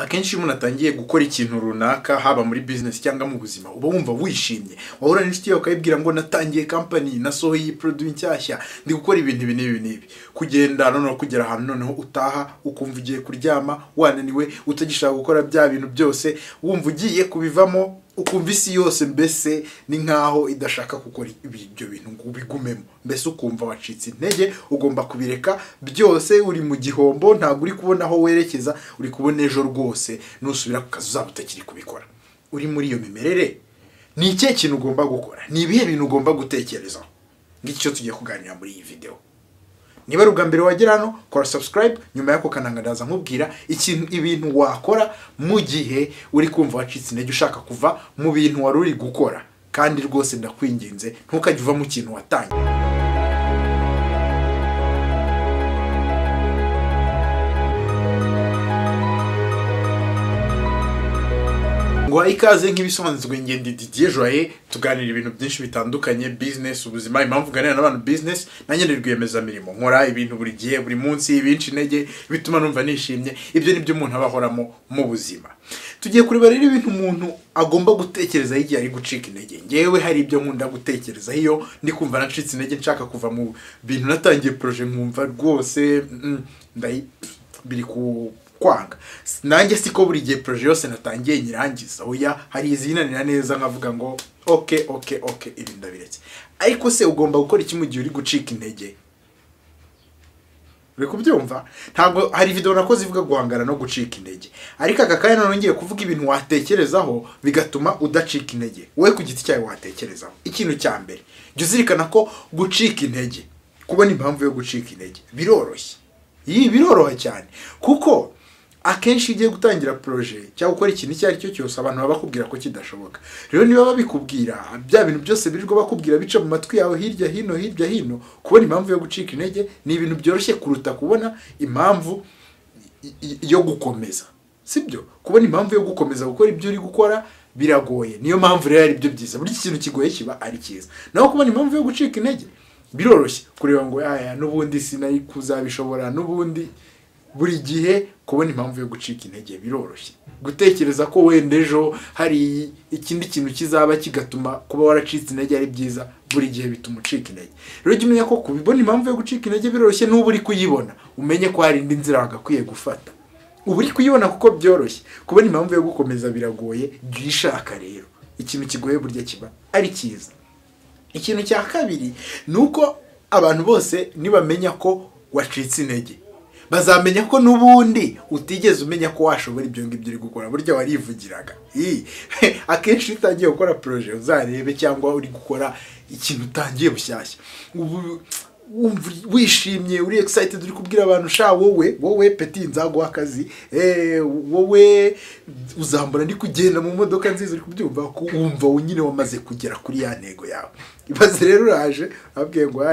akenshi umuntu atangiye gukora ikintu runaka haba muri business cyangwa mu buzima uba wumva wishimye wahura n'inshuti yawe ukayibwira ngo natangiye company nasohoye iyi produit nshyashya ndi gukora ibintu ibi kugenda noneho kugera ahantu noneho utaha ukumva ugiye kuryama wananiwe utagishaka gukora bya bintu byose wumva ugiye kubivamo ukumva isi yose mbese ni nkaho idashaka gukora ibyo bintu ngo ubigumemo mbese ukumva wacitse intege ugomba kubireka byose uri mu gihombo ntabwo uri kubona aho werekeza uri kubona ejo rwose nusubira ku kazi uzaba utakiri kubikora uri muri iyo mimerere ni ikihe kintu ugomba gukora ni ibihe bintu ugomba gutekerezaho ngicyo tugiye kuganira muri iyi video niba ari ubwa mbere wagera hano kora subscribe nyuma yako kanangandaza nkubwira ibintu wakora mu gihe uri kumva wacitse intege ushaka kuva mu bintu wari uri gukora kandi rwose ndakwinginze ntukajye uva mu kintu watangiye ngo ikaze nk'ibisobanuzwe ngende Didier Joye tuganira ibintu byinshi bitandukanye business ubuzima impamvu ganira n'abantu business nanjye ndirwiyemeza mirimo nkora ibintu buri gihe buri munsi ibinci intege bituma numva nishimye ibyo nibyo umuntu abahoramo mu buzima tugiye kureba rero ibintu umuntu agomba gutekereza igihe ari gucika intege ngewe hari ibyo nkunda gutekereza iyo ndi kumva nacitse intege nshaka kuva mu bintu natangiye projet nkumva rwose biri ku kwanga nanjye siko buri gihe projet yose natangiye nyirangiza oya hari izinanira neza nkavuga ngo okay ibi ndabiretse ariko se ugomba gukora iki mu gihe uri gucika intege uri kubyumva ntabwo hari video nakoze ivuga guhangana no gucika intege ariko akakanya none ngiye kuvuga ibintu watekerezaho bigatuma udacika intege wowe ku giti cyawe watekerezaho ikintu cya mbere jya uzirikana ko gucika intege kubona impamvu yo gucika intege biroroshye biroroha cyane kuko akenshi ugiye gutangira projet cyangwa gukora ikintu icyo ari cyo cyose abantu baba bakubwira ko kidashoboka rero niba babikubwira bya bintu byose birirwa bakubwira bica mu matwi yawe hirya hino kubona impamvu yo gucika intege ni ibintu byoroshye kuruta kubona impamvu yo gukomeza sibyo kubona impamvu yo gukomeza gukora ibyo uri gukora biragoye niyo mpamvu rero ari byo byiza buri kintu kigoye kiba ari cyiza naho kubona impamvu yo gucika intege biroroshye kureba ngo n'ubundi sinari kuzabishobora n'ubundi buri gihe kubona impamvu yo gucika intege biroroshye gutekereza ko wenda ejo hari ikindi kintu kizaba kigatuma kuba waracitse intege ari byiza buri gihe bituma ucika intege rero jya umenya ko kubibona impamvu yo gucika intege biroroshye n'ubu uri kuyibona umenye ko hari indi nzira wagakwiye gufata ubu uri kuyibona kuko byoroshye kubona impamvu yo gukomeza biragoye jya uyishaka rero ikintu kigoye burya kiba ari cyiza ikintu cya kabiri ni uko abantu bose nibamenya ko wacitse intege bazamenya ko nubundi utigeze umenya ko washobora ibyo ngibyo uri gukora burya warivugiraga akenshi utangiye gukora projet uzarebe cyangwa uri gukora ikintu utangiye bushyashya wishimye uri excited uri kubwira abantu sha wowe petit nzaguha akazi wowe uzambura ndi kugenda mu modoka nziza uri kubyumva wumva nyine wamaze kugera kuri ya ntego yawe ibaze rero uraje abwiye ngo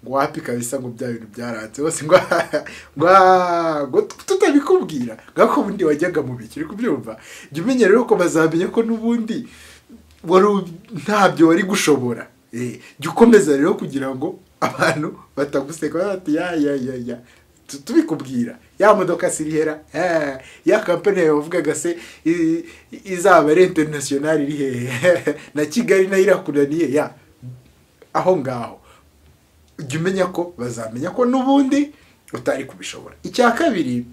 ngo wapi kabisa ngo bya bintu byaranze bose ngo tutabikubwira ngako bundi wajyaga mu biki uri kubyumva jya umenya rero ko bazamenya ko nubundi ntabyo wari gushobora jya ukomeza rero kugira ngo abantu bataguseka bati ya tubikubwira ya modoka sirihera ya company yavugaga se izaba ari international iri hehe na Kigali nayo irakunaniye ya aho ngaho jya umenya ko bazamenya ko nubundi utari kubishobora icya kabiri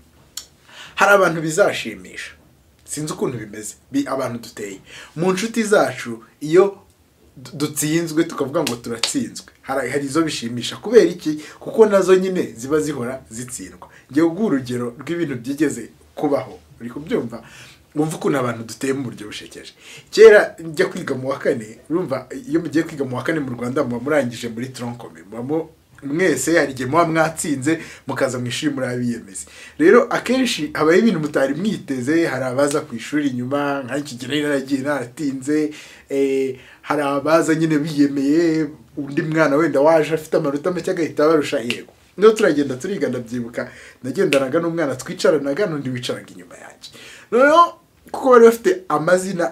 hari abantu bizashimisha sinzi ukuntu bimeze abantu duteye mu nshuti zacu iyo dutsinzwe tukavuga ngo turatsinzwe hari izo bishimisha kubera iki kuko nazo nyine ziba zihora zitsindwa ngiye guha urugero rw'ibintu byigeze kubaho uri kubyumva wumva ukuntu abantu duteye mu buryo bushekeje kera njya kwiga mu wa kane urumva iyo mugiye kwiga mu wa kane mu Rwanda muba murangije muri troncome mwese hari igihe muba mwatsinze mukaza mu ishuri muri abiyemeze rero akenshi habaye ibintu mutari mwiteze hari abaza ku ishuri nyuma nk'iki gihe naragiye naratinze hari abaza nyine biyemeye undi mwana wenda waje afite amanota make agahita barusha yego niyo turagenda turiga ndabyibuka nagendanaga n'umwana twicaranaga n'undi wicaraga inyuma yanjye noneho kuko bari bafite amazina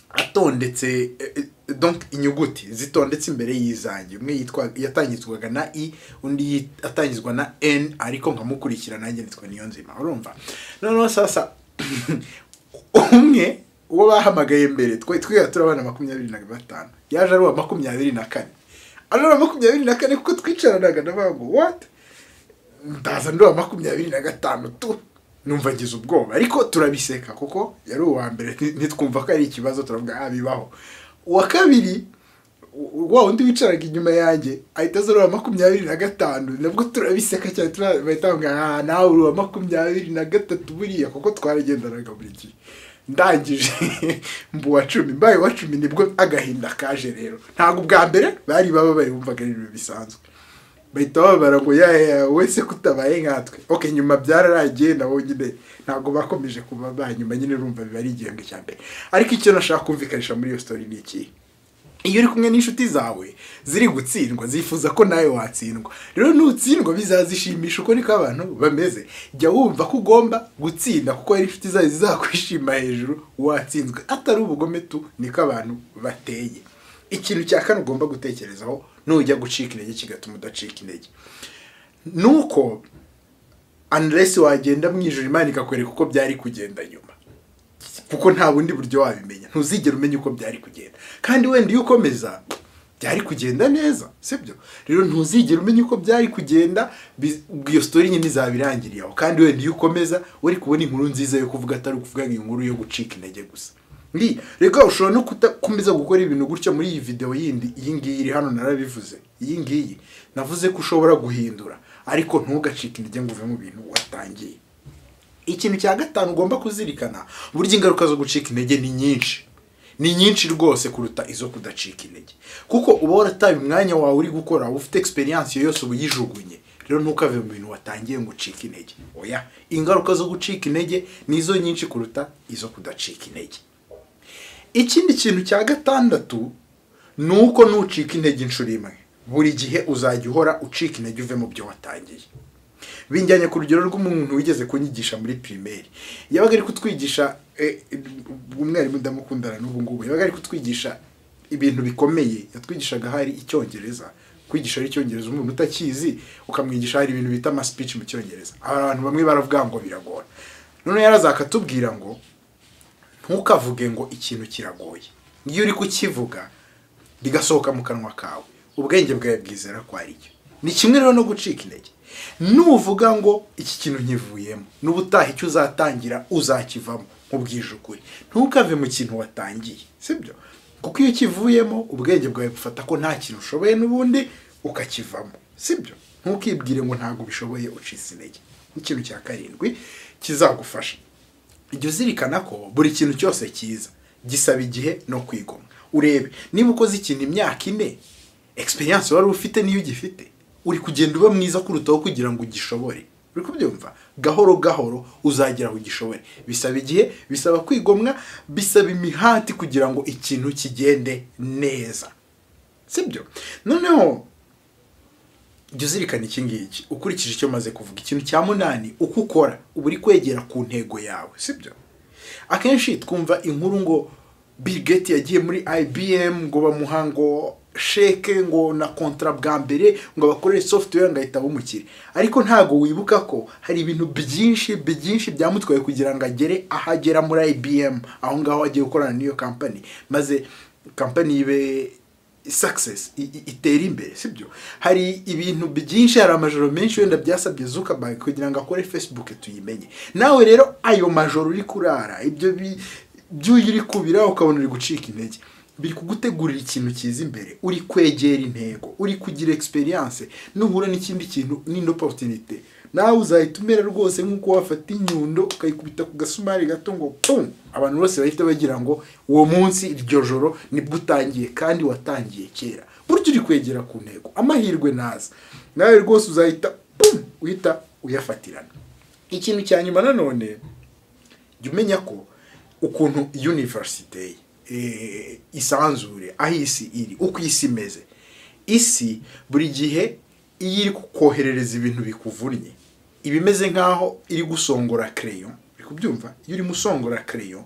atondetse donc inyuguti zitondetse imbere y'izanjye, umwe yatangizwaga na i, undi atangizwa na n, ariko nkamukurikira nanjye nitwa Niyonzima, urumva. Noneho sasa umwe uwo bahamagaye mbere twiga turabana 25 yaje ari wa 24, ari wa 24 kuko twicaranaga nabago what ndaza ndo wa 25 tu, numva ngize ubwoba, ariko turabiseka kuko yari uwa mbere nitwumva ko ari ikibazo, turavuga bibaho. Uwa kabiri wa undi wicaraga inyuma yanjye ahita aza wa 25, nabwo turabiseka cyane, turabahita nawe uri wa 23 buriya, kuko twaragendanaga buri gihe. Ndangije mbu wa 10 mbaye wa 10 nibwo agahinda kaje rero. Ntago ubwa mbere bari babaye bumvaga ibintu bisanzwe, bahita babara ngo ya wese kutabaye nkatwe. Okay, nyuma byararagiye nawo nyine ntago bakomeje kuba banyuma, nyine urumva biba ari igihembwe cya mbere. Ariko icyo nashaka kumvikanisha muri iyo story ni iki: iyo uri kumwe n'inshuti zawe ziri gutsindwa zifuza ko nawe watsindwa, rero nutsindwa bizazishimisha, uko niko abantu bameze. Jya wumva ko ugomba gutsinda kuko ari inshuti zawe zizakwishima hejuru watsinzwe, atari ubugome tu, niko abantu bateye. Ikintu cya kane ugomba gutekerezaho nujya gucika intege kigatuma udacika intege, nuko unless wagenda mwijuru Imana ikakwereka uko byari kugenda nyuma, kuko nta bundi buryo wabimenya, ntuzigera umenya uko byari kugenda. Kandi wenda iyo ukomeza byari kugenda neza, sibyo? Rero ntuzigera umenya uko byari kugenda, iyo story nyine izabirangiriye aho. Kandi wenda iyo ukomeza uri kubona inkuru nziza yo kuvuga, atari kuvuga inkuru yo gucika intege gusa. Reka ushobora no kukomeza gukora ibintu gutyo. Muri iyi video yindi, iyi ngiyi iri hano narabivuze, iyi ngiyi navuze ko ushobora guhindura, ariko ntugacike intege ngo uve mu bintu watangiye. Ikintu cya gatanu ugomba kuzirikana, burya ingaruka zo gucika intege ni nyinshi rwose kuruta izo kudacika intege, kuko uba warataye umwanya wawe uri gukora, ufite experience yose ubuyijugunye. Rero ntukave mu bintu watangiye ngo ucike intege. Oya, ingaruka zo gucika intege nizo nyinshi kuruta izo kudacika intege. Ikindi kintu cya gatandatu nuko nucika intege inshuro imwe, buri gihe uzajya uhora ucika intege uve mu byo watangiye. Binjyanye ku rugero rw'umuntu wigeze kunyigisha muri primaire, yabaga ari kutwigisha umwarimu ndamukundana n'ubu ngubu, yabaga ari kutwigisha ibintu bikomeye. Yatwigishaga hari icyongereza, kwigisha ari icyongereza umuntu utakizi ukamwigisha hari ibintu bita ama speech mu cyongereza, abantu bamwe baravuga ngo biragora. None yarazakatubwira ngo ntukavuge ngo ikintu kiragoye, iyo uri kukivuga bigasohoka mu kanwa kawe, ubwenge bwawe bwizera ko ari cyo. Ni kimwe rero no gucika intege. Nuvuga ngo iki kintu nkivuyemo, n'ubutaha icyo uzatangira uzakivamo, nkubwije ukuri. Ntukave mu kintu watangiye, sibyo? Kuko iyo kivuyemo ubwenge bwawe bufata ko nta kintu ushoboye n'ubundi ukakivamo, sibyo? Ntukibwire ngo ntago bishoboye ucitse intege. Ikintu cya karindwi kizagufasha, ijya uzirikana ko buri kintu cyose cyiza gisaba igihe no kwigomwa. Urebe niba ukoze ikintu imyaka 4, experience wari ufite niyo ugifite, uri kugenda uba mwiza kurutaho kugira ngo ugishobore. Uri kubyumva? Gahoro gahoro uzagera aho ugishobore. Bisaba igihe, bisaba kwigomwa, bisaba imihati kugira ngo ikintu kigende neza, sibyo? Noneho jya uzirikana iki ngiki ukurikije icyo maze kuvuga. Ikintu cya 8, uko ukora uba uri kwegera ku ntego yawe, sibyo? Akenshi twumva inkuru ngo Bill Gates yagiye muri IBM ngo bamuhango sheke ngo na kontra bwa mbere ngo bakorere software ngahita bumukire, ariko ntago wibuka ko hari ibintu byinshi byamutwaye kugira ngo agere ahagera muri IBM, aho ngaho agiye gukorana n'iyo company, maze company ibe success, itera imbere, sibyo? Hari ibintu byinshi, hari amajoro menshi wenda byasabye Zuckerberg kugira ngo akore Facebook tuyimenye. Nawe rero ayo majoro uri kurara, ibyo uri kubira ukabona uri gucika intege, biri kugutegurira ikintu cyiza imbere, uri kwegera intego, uri kugira experience. Nuhura n'ikindi kintu ni opportunity, nawe uzahita umera rwose nk'uko wafata inyundo ukayikubita ku gasumari gato ngo pum, abantu bose bahita bagira ngo uwo munsi iryo joro nibwo utangiye, kandi watangiye kera. Buryo uri kwegera ku ntego, amahirwe naza, nawe rwose uzahita pum uhita uyafatirana. Ikintu cya nyuma nanone, jya umenya ko ukuntu university isanzure aho isi iri, uko isi imeze, isi buri gihe iyo iri kukoherereza ibintu bikuvunnye, ibimeze nkaho iri gusongora crayon. Uri kubyumva? Iyo uri musongora crayon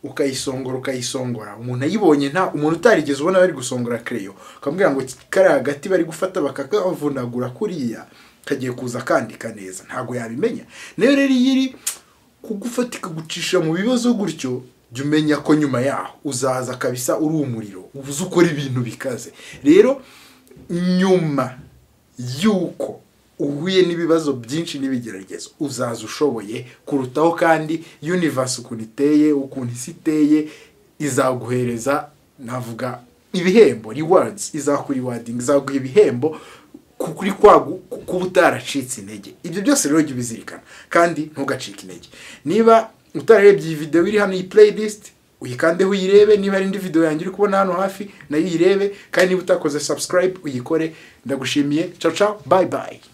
ukayisongora umuntu ayibonye nta umuntu utarigeze ubona bari gusongora crayon ukamubwira ngo kari hagati bari gufata bakakavunagura kuriya kagiye kuza kandika neza ntago yabimenya. Nayo rero yiri kugufatika gucisha mu bibazo gutyo jya umenya ko nyuma yaho uzaza kabisa uri umuriro ubuze ukora ibintu bikaze. Rero nyuma yuko uhuye n'ibibazo byinshi n'ibigeragezo uzaza ushoboye kurutaho, kandi universe ukuntu iteye ukuntu isi iteye izaguhereza navuga ibihembo rewards, rewarding izaguha ibihembo kuri kuba utaracitse intege. Ibyo byose rero jya ubizirikana kandi ntugacike intege. Niba utarebye iyi video iri hano iyi playlist uyikandeho uyirebe, niba ari indi video yanjye uri kubona hano hafi nayo uyirebe, kandi niba utakoze subscribe uyikore. Ndagushimiye, ciao ciao, bye bye.